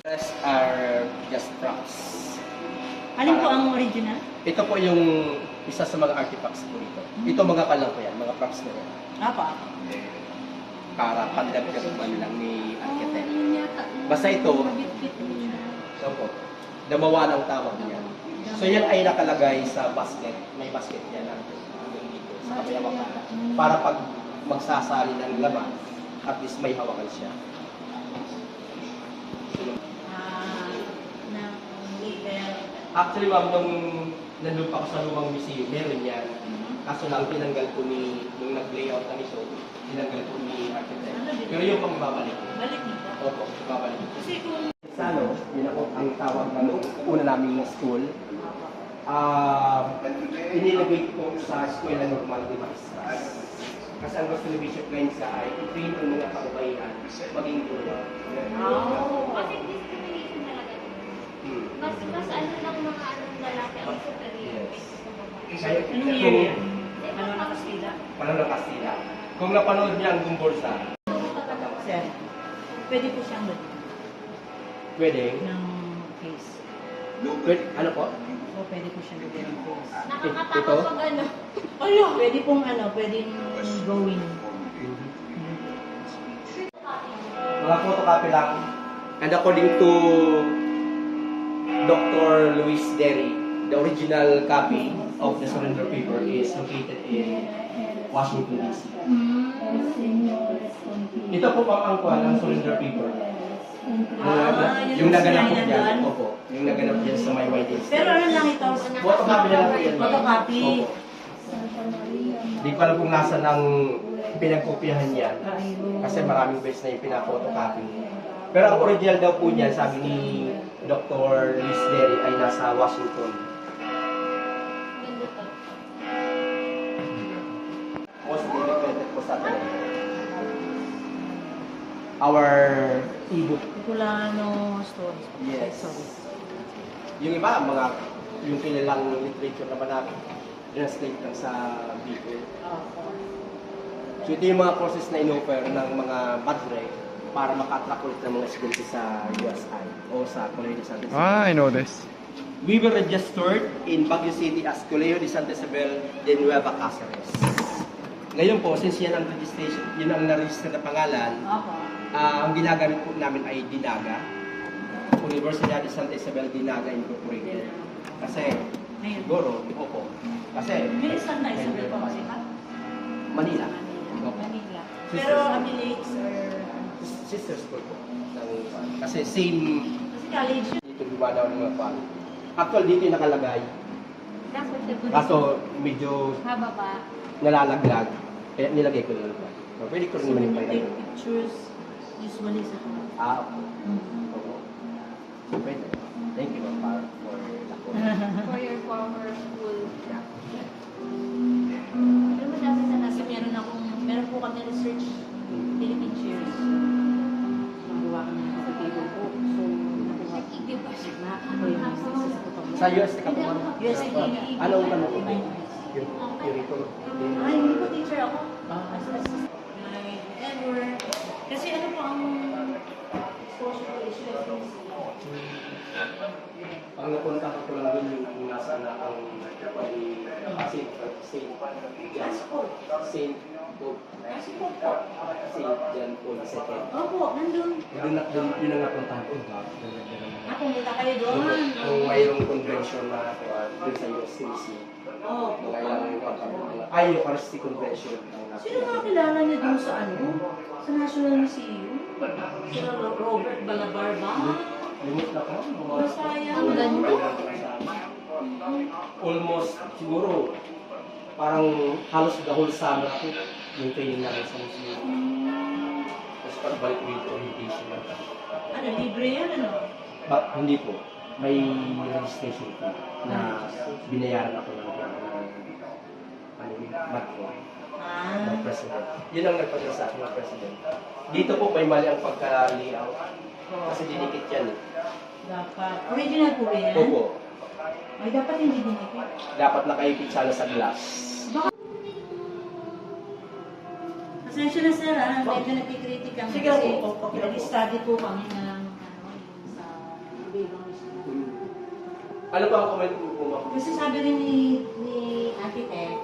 Rest are just props. Alin po ang original? Ito po yung isa sa mga artifacts po ito. Ito mga kalang po yan, mga props na yan. Apa? Para pandagdag po lang ni architect. Basta ito po, damawa ng tawag niya. So yan ay nakalagay sa basket. May basket yan dito sa kabayawakan. Para pag magsasali ng laman, at least may hawakan siya. Actually, ma'am, nung nandun pa ako sa lumang museum, meron yan. Kaso lang, tinanggal ko nung nag-layout na ito, tinanggal ko ni architect. Pero yung pang babalik. Balik niyo po? Opo, babalik. Kasi kung... Sa ano, yun ako ang tawag ng una naming school. Inilagay ko sa eskwela normal de maestras. Kasi ang gusto ni Bishop Lenza ay i-train ang mga kababaihan maging guro. Kasi discrimination talaga. Mas ano lang mga lalaki ang superior. Kaya, Anong year yan? Ano na Kastila? Panahon ng Kastila. Kung napanood niya ang Gumbursa, Sir, pwede po siyang lagyan pwede. ng case. Pwede, ano po? O pwede po siyang lagyan ng case. Nakakatakot pag ano. Pwede pong pwedeng going. Mga photocopy lang. And according to Dr. Luis Derry, the original copy of the surrender paper is located in Washington, D.C. Ito po ang kuha ng surrender paper. Yung naganap po dyan. Opo. Yung naganap dyan sa may white days. Pero ano lang ito? Photocopy na lang po yan. Photocopy. Opo. Di ko alam kung nasa ng pinagkopiyahan yan. Kasi maraming beses na yung pinapotocopy. Pero ang original daw po niyan, sabi ni Dr. Luis Derry, ay nasa Washington. Ganda to. Most dedicated po sa atin. Our e-book. Kulano stories. Yes. Sorry. Yung iba, yung kilalang literature naman natin, translate lang sa Bible. So ito yung mga courses na in-offer ng mga madre para maka-attract ulit ng mga estudyante sa USI o sa Colegio de Santa Isabel. I know this. We were registered in Baguio City as Colegio de Santa Isabel de Nueva Cáceres. Ngayon po, since yan ang registration, yun ang na-register na pangalan, ang ginagamit po namin ay Dinaga. Universidad de Santa Isabel Dinaga Incorporated. Kasi, siguro, opo. Kasi, May Santa Isabel pa kasi ka? Manila. Manila. Pero affiliates or... Sister school po. Kasi same, Kasi college yun. dito lumadaw ng mga pan. Actual dito yung nakalagay. Dapat yung Kaso medyo haba ba? nalalaglag. Kaya nilagay ko na lang. So, pwede ko rin So naman when yung you pailan. take pictures, usually sa harap. Opo. Opo. So, pwede. Thank you, ma'am, for the call. For your former school. Pero madami na nasa meron po kami research Philippine Cheers. Magawa kami ng kapatibol po. So, nakuha. Nag-iiba siya. Na ako yung isa po Sa US, ka po, ma'am? US, Anong ano po? Yung curriculum. Ay, hindi po teacher ako. Edward. Kasi ano po ang exposure ko is Ang napunta ko lang doon yung kung nasaan na ang Saint John Paul II. Opo, nandun. Yun ang napuntahan ko. Pumunta kayo doon. Kung mayroong convention na doon sa USCC, Opo. ay Eucharistic Convention. Sino mga kilala niyo doon sa sa National Museum? Sila Robert Balabar ba? Limit na ko. Sayang, ganda. Almost, siguro, parang halos the whole summer ako yung training namin sa museum. Tapos pagbalik dito, orientation lang. Ano, libre yan, ano? Hindi po. May registration fee na binayaran ako ng mat ko. Ng president. Yun ang nagpadala sa akin ng president. Dito po may mali ang pagka-layout. Kasi dinikit yan eh. Dapat. Original po ba yan? Opo. Ay, dapat hindi dinikit. Dapat nakaipit sana sa glass. Pasensya na sir, medyo nagkikritik kami Sige kasi po, okay. nag-study po kami ng sa Ano ba ang comment mo po, ma'am? Kasi sabi rin ni architect,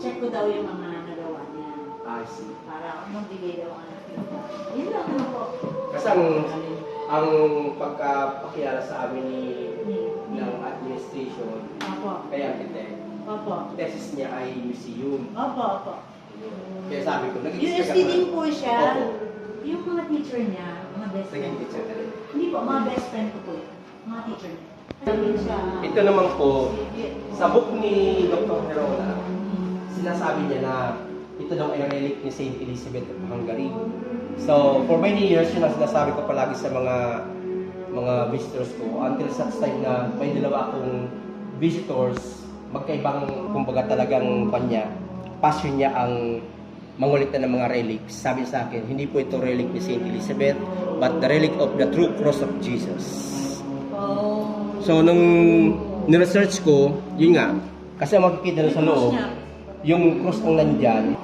check ko daw yung mga nagawa niya. I see. Para magbigay daw ang feedback. Yun lang naman po. Kasi ang pagkapakilala sa amin ng administration, Opo. kay architect, Opo. thesis niya ay museum. Opo, opo. Kaya sabi ko, nag-expect UST din po siya. Opo. Yung mga teacher niya, mga best friend. Naging teacher ka rin. Hindi po, mga best friend ko po. Mga teacher niya. Sabi siya. Ito naman po, sa book ni Dr. Herona, sinasabi niya na ito daw ay relic ni Saint Elizabeth of Hungary. So, for many years, yun ang sinasabi ko palagi sa mga visitors ko until such time na may dalawa akong visitors, magkaibang, kumbaga talagang kanya, passion niya ang mangulit na ng mga relics. Sabi sa akin, hindi po ito relic ni Saint Elizabeth, but the relic of the true cross of Jesus. Oh. So, nung niresearch ko, yun nga, kasi ang makikita na sa loob, yung cross ang nandyan.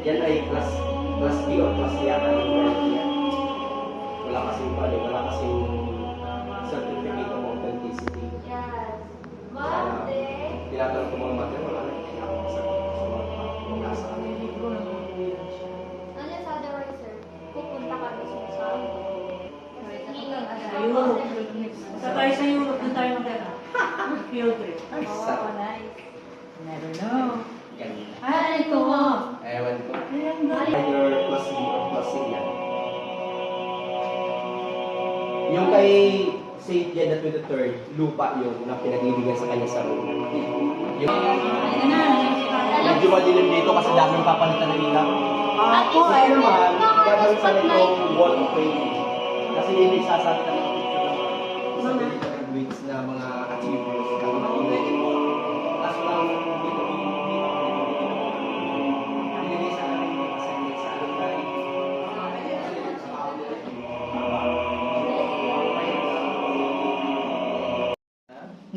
Yan ay class B or class C yata yung meron niya. Wala kasing certificate of authenticity. Yes. Kaya, Monday. tinatanong ko mga mother, wala na yung tinapos sa mga sa akin. Ano yung otherwise, sir? Pupunta kami sa Europe. Sa tayo sa Europe, doon tayo magkana. Field trip. Ay, Oh, nice. Never know. Ganyan. Ay, ito mo. Ewan ko. Ayan ba? Your plus B or plus C yan. Yung kay Saint John the 23rd, lupa yun na pinaglibigyan sa kanya sa room. Yung Ayan na. medyo madilim dito kasi daming papalitan ng ilaw. Ako, Kasi ay naman, gagawin sa nitong wall of fame. Kasi yun yung sasakta ng picture ng isa dito ng weeks na mga achievers ng mga ingay. Kaso lang dito, pinili sa akin yung assignment sa alumni.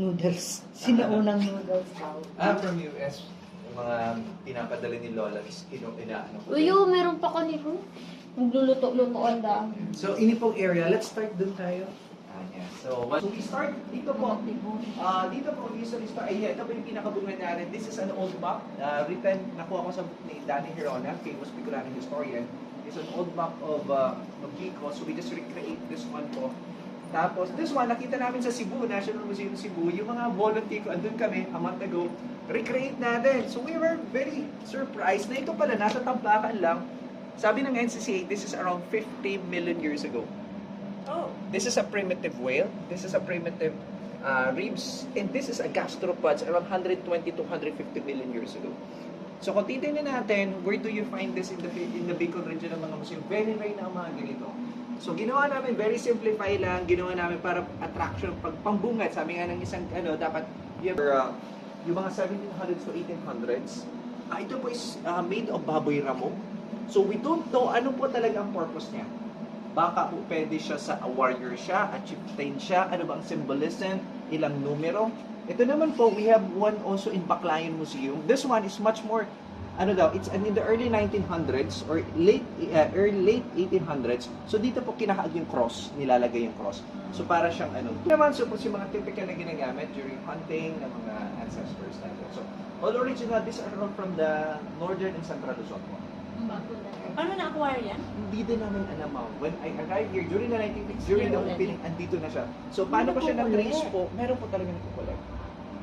Noodles. Sinaunang noodles daw. From US, yung mga pinapadala ni Lola is inaano ko. Uyo, meron pa kanino. Magluluto-lutoan daw. So, ini pong area, let's start dun tayo. Yeah. So we start dito po. Dito po, usually start. Ito po yung pinakabungan natin. This is an old map. Written, nakuha ko sa book ni Danny Herona, famous Bicolano historian. It's an old map of Bicol. So we just recreate this one po. Tapos, this one, nakita namin sa Cebu, National Museum Cebu, yung mga volunteer ko, andun kami, a month ago, recreate natin. So, we were very surprised na ito pala, nasa Tamplakan lang. Sabi ng NCCA, this is around 50 million years ago. Oh, this is a primitive whale, this is a primitive ribs, and this is a gastropods around 120 to 150 million years ago. So, kung titignan natin, where do you find this in the Bicol region ng mga museum? Very rare na ang mga ganito. So, ginawa namin, very simplify lang, ginawa namin para attraction, pambungad. Sabi nga ng isang, dapat, yung mga 1700s to 1800s, ito po is made of baboy ramo. So, we don't know ano po talaga ang purpose niya. Baka po pwede siya sa a warrior siya, a chieftain siya, ano bang symbolism, ilang numero. Ito naman po, we have one also in Baclayan Museum. This one is much more, it's in the early 1900s or late 1800s. So dito po kinakaag yung cross, nilalagay yung cross. So para siyang Ito naman so po yung mga typical na ginagamit during hunting ng mga ancestors natin. So all original, these are all from the northern and central Luzon po. Paano na-acquire yan? Hindi din namin alam, ma'am. When I arrived here, during the 1950s, during the opening, andito na siya. So, paano ko siya na-trace po? Meron po talaga nagkukulit.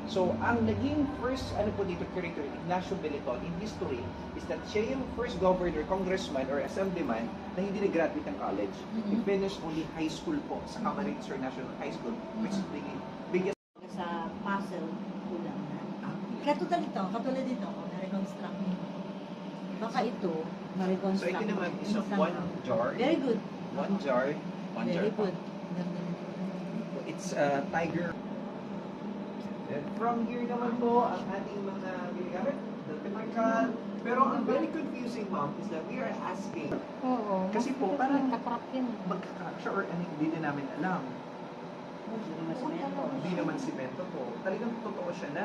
So, ang naging first, po dito, curator, Ignacio Beliton, in history, is that siya yung first governor, congressman, or assemblyman na hindi nag-graduate ng college. He finished only high school po sa Camarines International High School, which is the biggest. Sa puzzle, kulang na. Katulad dito, na-reconstruct mo. Baka ito, So, ma-reconstruct ito naman is in of somehow. one jar. Very good. One jar. Very good. It's a tiger. And from here naman po, ang ating mga ginagamit, the typical. Pero ang very confusing, ma'am, is that we are asking. Oo. Kasi po, parang nagkakrap yun. magkakrak siya or ano, hindi din namin alam. Hindi naman simento po. Talagang totoo siya na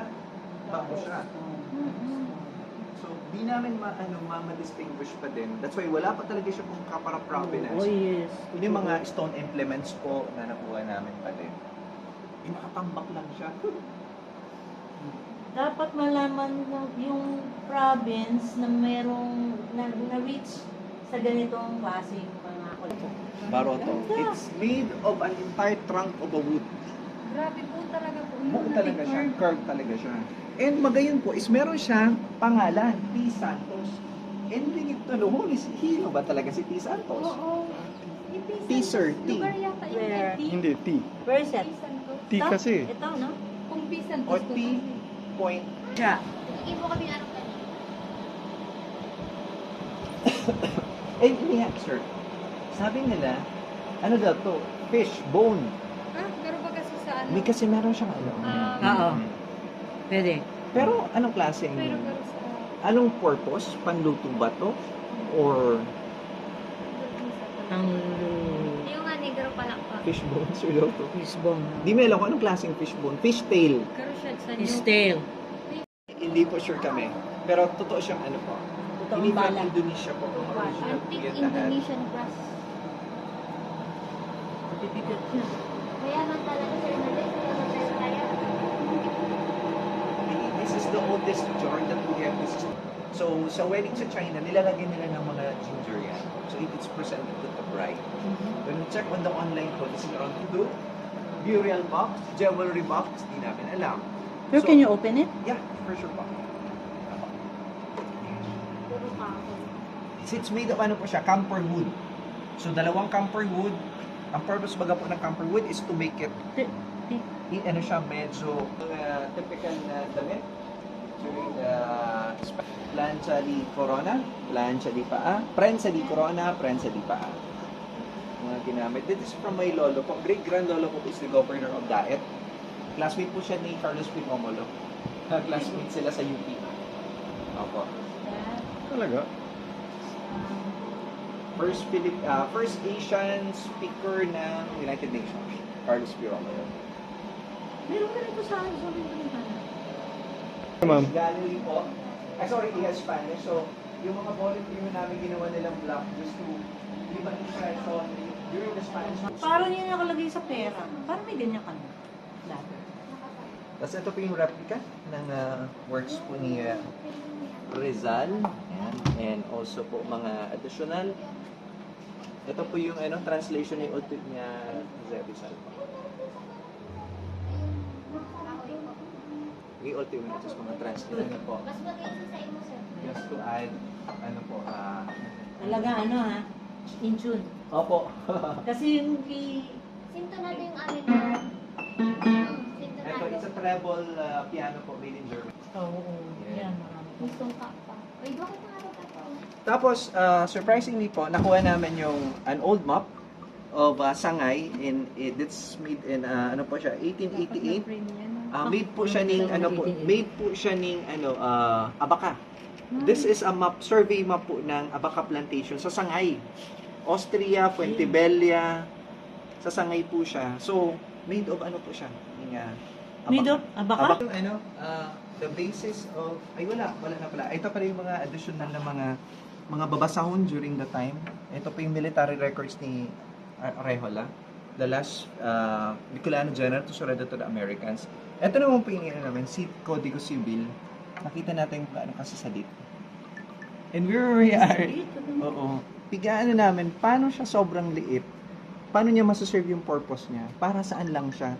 bago siya. So, di namin ma-distinguish pa din. That's why wala pa talaga siya kung kapara provenance. Oh, yes. Yung mga stone implements po na nakuha namin pa din. Nakatambak lang siya. Dapat malaman mo yung province na merong na-reach sa ganitong klaseng mga kulto. Baroto. It's made of an entire trunk of a wood. Grabe po talaga po. Buo talaga siya. Curved talaga siya. And magayon po is meron siyang pangalan, T. Santos. And hindi to know, is hero ba talaga si T. Santos? Oo. T, sir, T. Lugar yata yung Where? T. Hindi, T. Where is that? Santos. T kasi. Ito, no? Kung Pisan O T. Point. Siya. Hindi po kami ano kanina. Eh, hindi nga, sir. Sabi nila, ano daw to? Fish, bone. Ah, pero ba kasi sa ano? May kasi meron siyang ano. Oo. Pwede. Pero anong klaseng, Pero sa... anong purpose? Panluto ba to? Or Ang Yung nga, negro pa lang pa. fish bones or daw to? fishbone. Di may alam kung anong klaseng fish bone. Fish tail. Pero siya sa Fish tail. Hindi po sure kami. Pero totoo siyang ano po. Totoong Hindi from bala. Indonesia po. Ang original po Antique yan lahat. Indonesian brass. Bibigat niya. Kaya man talaga sir na din. Kaya man tayo kaya. This is the oldest jar that we have. So, sa wedding sa China, nilalagyan nila ng mga ginger yan. So, it's presented to the bride. When we check on the online po, this is around to do burial box, jewelry box, di namin alam. Pero So, can you open it? Yeah, for sure po. Puro kahoy. It's made of ano po siya, camphor wood. So, dalawang camphor wood. Ang purpose baga po ng camphor wood is to make it, ano siya, medyo typical na damit. During the plancha di corona, plancha di paa, prensa di corona, prensa di paa. Mga ginamit. This is from my lolo po. Great-grand lolo po is the governor of Daet. Classmate po siya ni Carlos P. Romulo. Classmate sila sa UP. Opo. Talaga? First Asian speaker ng United Nations, Carlos P. Romulo. Meron ka rin po sa akin. Sabi ko rin pala. Ma'am. Gallery po. Sorry, he has Spanish. So, yung mga volunteer namin ginawa nilang block just to give an impression during the Spanish. Parang yun nakalagay sa pera. Parang may ganyan ka na. Dati. Tapos ito po yung replica ng works po ni Rizal. Ayan. And also po mga additional. Ito po yung translation ni Jose Rizal. Yung ultimate, just mga translation na po. Mas maganda sa imo sir. Just to add, Talaga ano ha? In tune. Opo. Kasi yung kay... Sintonado yung amin na. Ito, Sintonado. it's a treble piano po made in Germany. Oo. Yeah. Yan. Marami. Gustong ka pa. Uy, bakit nangarap ka pa? Tapos, surprisingly po, nakuha namin yung an old map of Sangay and it's made in ano po siya 1888. Made po siya ning Abaca. This is a map, survey map po ng Abaca plantation sa Sangay. Austria, Fuentebella, sa Sangay po siya. So, made of ano po siya? Yung, Made of Abaca? Yung the basis of, wala na pala. Ito pala yung mga additional na mga babasahon during the time. Ito po yung military records ni Arejola, the last Bicolano general to surrender to the Americans. Ito naman po yung namin, Código Civil. Nakita natin kung ano kasasalit. And where we are, oo, pigaan namin, paano siya sobrang liit? Paano niya masaserve yung purpose niya? Para saan lang siya?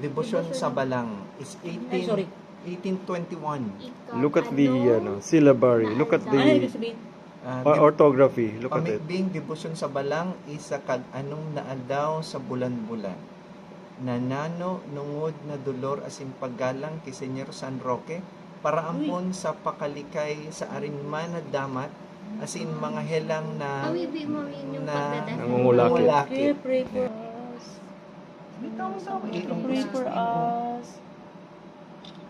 Devotion sa Balang is 1821. Look at the syllabary. Look at Ano yung the sabihin? orthography. Look at it. Pamigding devotion sa Balang isa kag anong naadaw sa bulan-bulan. Nanano nungod na dolor asin paggalang kay Senyor San Roque para ampon sa pakalikay sa arinman na damat asin mga helang na Mawibi mo rin yung na pagdadasal. Nangungulakit. Pray for us. Pray for us.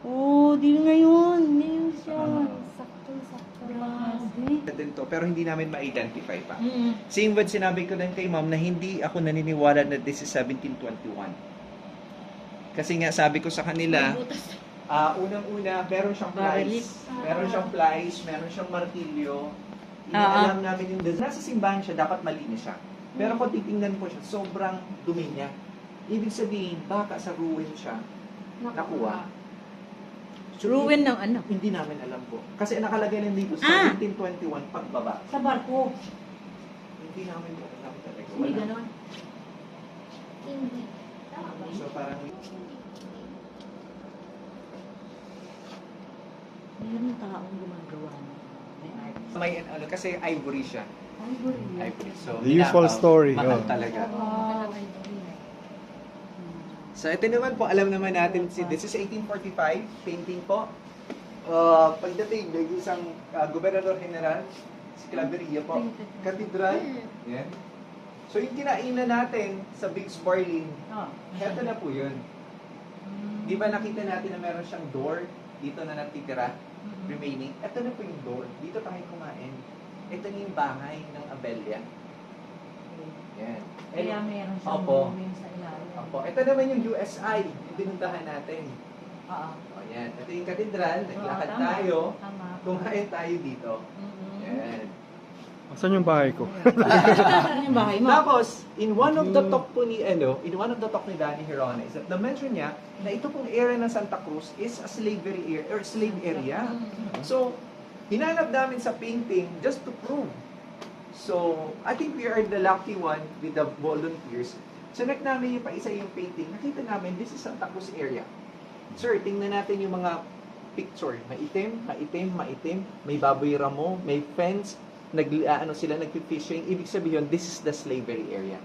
Oh, di ngayon. Ngayon siya. Sakto-sakto. Grabe. din to pero hindi namin ma-identify pa. Mm. Same with sinabi ko din kay ma'am na hindi ako naniniwala na this is 1721. Kasi nga sabi ko sa kanila, Butas. unang-una, meron siyang Barrel. plies. Meron siyang plies, meron siyang martilyo. Inaalam namin yung design. Nasa simbahan siya, dapat malinis siya. Pero kung titingnan po siya, sobrang dumi niya. Ibig sabihin, baka sa ruin siya nakuha. So, Ruin ng ano? Hindi namin alam po. Kasi nakalagay lang dito sa 1821 pagbaba. Sa barko. Hindi namin po alam talaga. Hindi Wala. ganon. Hindi. Tama ba? So parang Meron ng taong gumagawa ng may art. may ano kasi ivory siya. Ivory. Ivory. So The usual story, Mahal oh. talaga. Wow. So ito naman po, alam naman natin, this is 1845, painting po. Pagdating, may isang Gobernador General, si Claveria po, Cathedral. Yan. So yung kinainan natin sa Big Sparling, Oh. eto na po yun. Di ba nakita natin na meron siyang door dito na natitira, remaining? Ito na po yung door. Dito tayo kumain. Ito na yung bahay ng Abelia. Yan. Kaya meron siyang Opo. moving sa ilalim. Opo. Ito naman yung USI, yung pinuntahan natin. Oo. O yan. Ito yung katedral, naglakad Oo, tama. tayo, Tama. kumain tayo dito. Mhm. Yan. Saan yung bahay ko? Ano yung bahay mo? Tapos, in one of the talk po ni talk ni Danny Hirona, is that na-mention niya na ito pong area ng Santa Cruz is a slavery area, or slave area. So, hinanap namin sa painting just to prove. So, I think we are the lucky one with the volunteers. So, namin yung paisa yung painting. Nakita namin, this is Santa Cruz area. Sir, tingnan natin yung mga picture. Maitim, maitim, maitim. May baboy ramo, may fence. Nagpi-fishing. Ibig sabihin, this is the slavery area.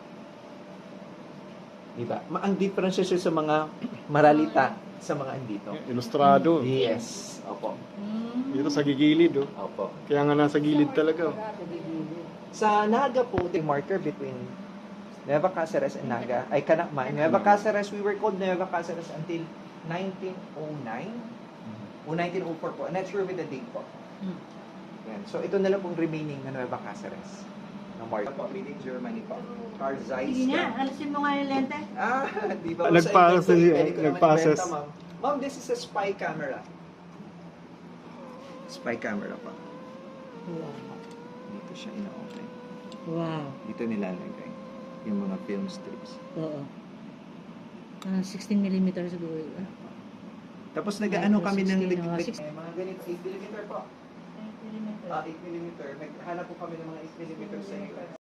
Diba? Ang difference siya sa mga maralita sa mga andito. Ilustrado. Yes. Opo. Dito sa gigilid, oh. Opo. Kaya nga nasa gilid talaga, oh. Sa Naga po, the marker between Nueva Cáceres and Naga, ay Canacman. Nueva Cáceres, we were called Nueva Cáceres until 1909 o 1904 po. I'm not sure with the date po. Yan. So, ito na lang pong remaining na Nueva Cáceres na marker po. Made in Germany po. Carl Zeiss. Sige nga, alisin mo nga yung lente. Di ba? Nagpasa Sa siya, pwede ko naman nagpasas. ibenta, ma'am. Ma'am, this is a spy camera. Spy camera pa. Dito siya ina-open. Wow. Dito nilalagay yung mga film strips. Oo. 16mm siguro. Tapos nag-ano kami ng 16, oh, mga ganito 8mm po. 8mm. Naghanap po kami ng mga 8mm sa US.